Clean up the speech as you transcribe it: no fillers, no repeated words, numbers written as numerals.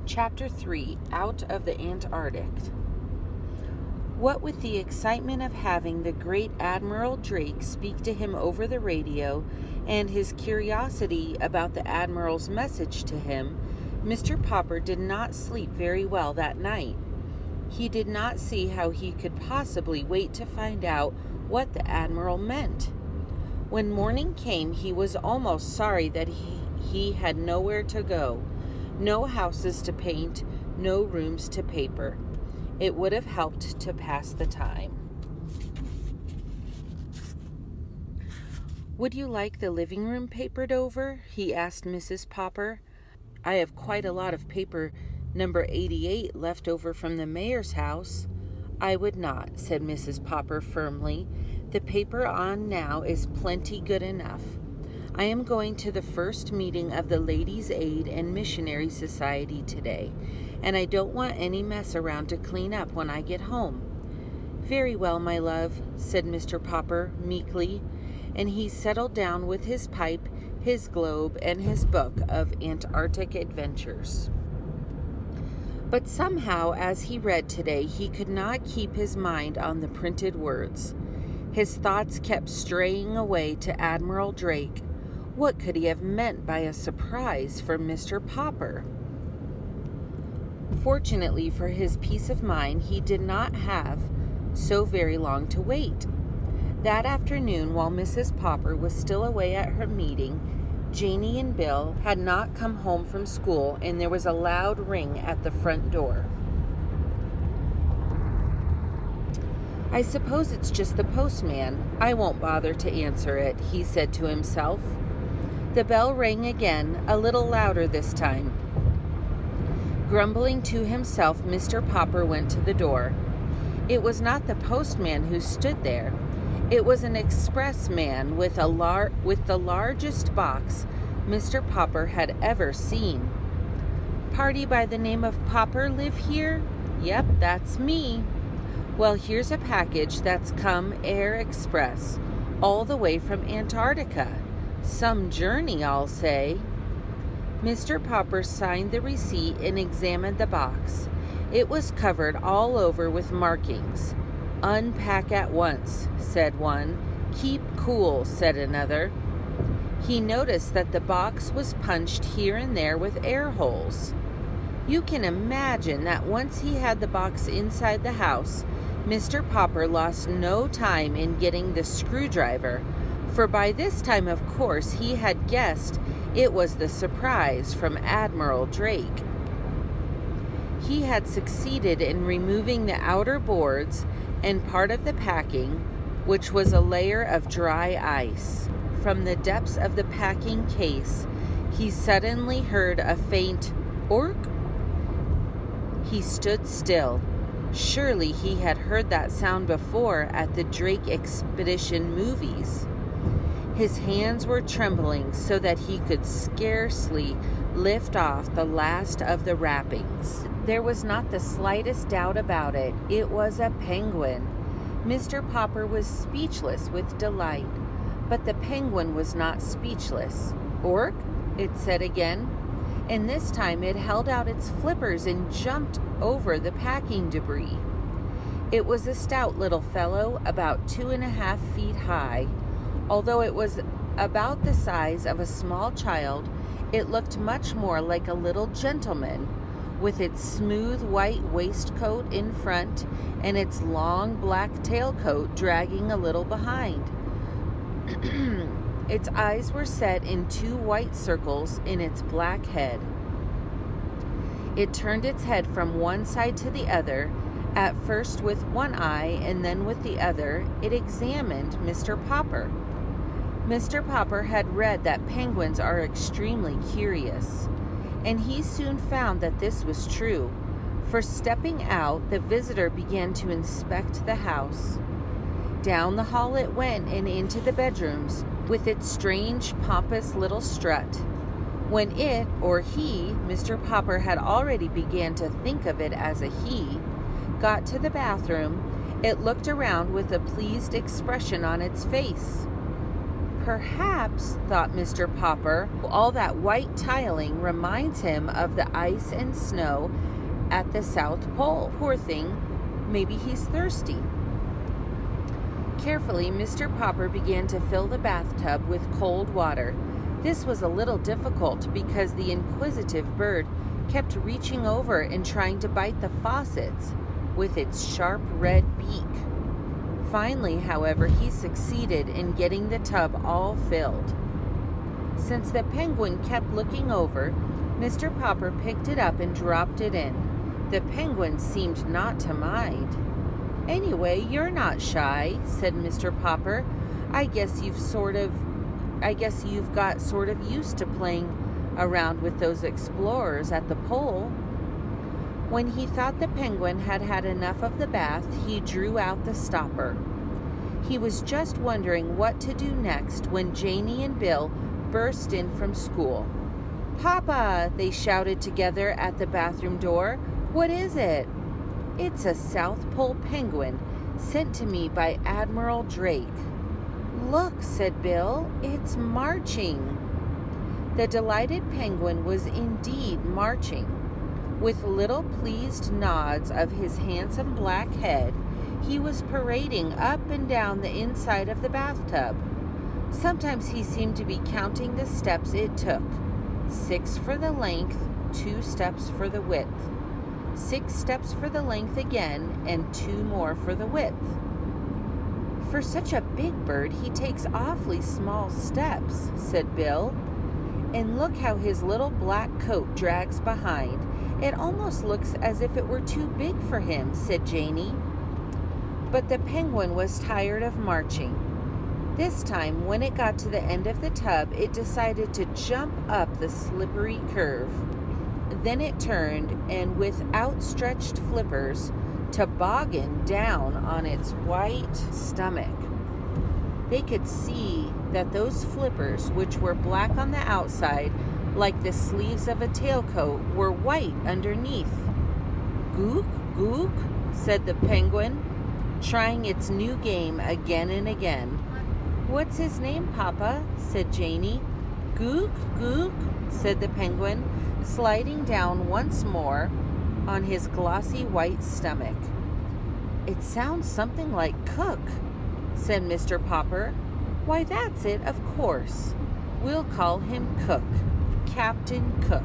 Chapter 3, Out of the Antarctic. What with the excitement of having the great Admiral Drake speak to him over the radio and his curiosity about the Admiral's message to him, Mr. Popper did not sleep very well that night. He did not see how he could possibly wait to find out what the Admiral meant. When morning came, he was almost sorry that he had nowhere to go. No houses to paint, no rooms to paper. It would have helped to pass the time. "Would you like the living room papered over?" he asked Mrs. Popper. "I have quite a lot of paper number 88 left over from the mayor's house." "I would not," said Mrs. Popper firmly. "The paper on now is plenty good enough. I am going to the first meeting of the Ladies' Aid and Missionary Society today, and I don't want any mess around to clean up when I get home." "Very well, my love," said Mr. Popper meekly, and he settled down with his pipe, his globe, and his book of Antarctic adventures. But somehow, as he read today, he could not keep his mind on the printed words. His thoughts kept straying away to Admiral Drake. What could he have meant by a surprise from Mr. Popper? Fortunately for his peace of mind, he did not have so very long to wait. That afternoon, while Mrs. Popper was still away at her meeting, Janie and Bill had not come home from school, and there was a loud ring at the front door. "I suppose it's just the postman. I won't bother to answer it," he said to himself. The bell rang again, a little louder this time. Grumbling to himself, Mr. Popper went to the door. It was not the postman who stood there. It was an expressman with the largest box Mr. Popper had ever seen. "Party by the name of Popper live here?" "Yep, that's me." "Well, here's a package that's come Air Express, all the way from Antarctica. Some journey, I'll say." Mr. Popper signed the receipt and examined the box. It was covered all over with markings. "Unpack at once," said one. "Keep cool," said another. He noticed that the box was punched here and there with air holes. You can imagine that once he had the box inside the house, Mr. Popper lost no time in getting the screwdriver, for by this time, of course, he had guessed it was the surprise from Admiral Drake. He had succeeded in removing the outer boards and part of the packing, which was a layer of dry ice. From the depths of the packing case, he suddenly heard a faint "ork." He stood still. Surely he had heard that sound before at the Drake Expedition movies. His hands were trembling so that he could scarcely lift off the last of the wrappings. There was not the slightest doubt about it. It was a penguin. Mr. Popper was speechless with delight, but the penguin was not speechless. "Ork," it said again, and this time it held out its flippers and jumped over the packing debris. It was a stout little fellow, about 2.5 feet high. Although it was about the size of a small child, it looked much more like a little gentleman, with its smooth white waistcoat in front and its long black tailcoat dragging a little behind. Its eyes were set in 2 white circles in its black head. It turned its head from one side to the other, at first with one eye and then with the other. It examined Mr. Popper. Mr. Popper had read that penguins are extremely curious, and he soon found that this was true, for stepping out, the visitor began to inspect the house. Down the hall it went and into the bedrooms, with its strange, pompous little strut. When it, or he, Mr. Popper had already began to think of it as a he, got to the bathroom, it looked around with a pleased expression on its face. Perhaps, thought Mr. Popper, all that white tiling reminds him of the ice and snow at the South Pole. Poor thing, maybe he's thirsty. Carefully, Mr. Popper began to fill the bathtub with cold water. This was a little difficult because the inquisitive bird kept reaching over and trying to bite the faucets with its sharp red beak. Finally, however, he succeeded in getting the tub all filled. Since the penguin kept looking over, Mr. Popper picked it up and dropped it in. The penguin seemed not to mind. "Anyway, you're not shy," said Mr. Popper. I guess you've got sort of used to playing around with those explorers at the pole." When he thought the penguin had had enough of the bath, he drew out the stopper. He was just wondering what to do next when Janie and Bill burst in from school. "Papa!" they shouted together at the bathroom door. "What is it?" "It's a South Pole penguin sent to me by Admiral Drake." "Look," said Bill, "it's marching." The delighted penguin was indeed marching. With little pleased nods of his handsome black head, he was parading up and down the inside of the bathtub. Sometimes he seemed to be counting the steps it took. 6 for the length, 2 steps for the width. 6 steps for the length again, and 2 more for the width. "For such a big bird, he takes awfully small steps," said Bill. "And look how his little black coat drags behind. It almost looks as if it were too big for him," said Janie. But the penguin was tired of marching. This time, when it got to the end of the tub, it decided to jump up the slippery curve. Then it turned and, with outstretched flippers, tobogganed down on its white stomach. They could see that those flippers, which were black on the outside, like the sleeves of a tailcoat, were white underneath. "Gook, gook," said the penguin, trying its new game again and again. "What's his name, Papa?" said Janie. "Gook, gook," said the penguin, sliding down once more on his glossy white stomach. "It sounds something like Cook," said Mr. Popper. "Why, that's it, of course. We'll call him Cook. Captain Cook."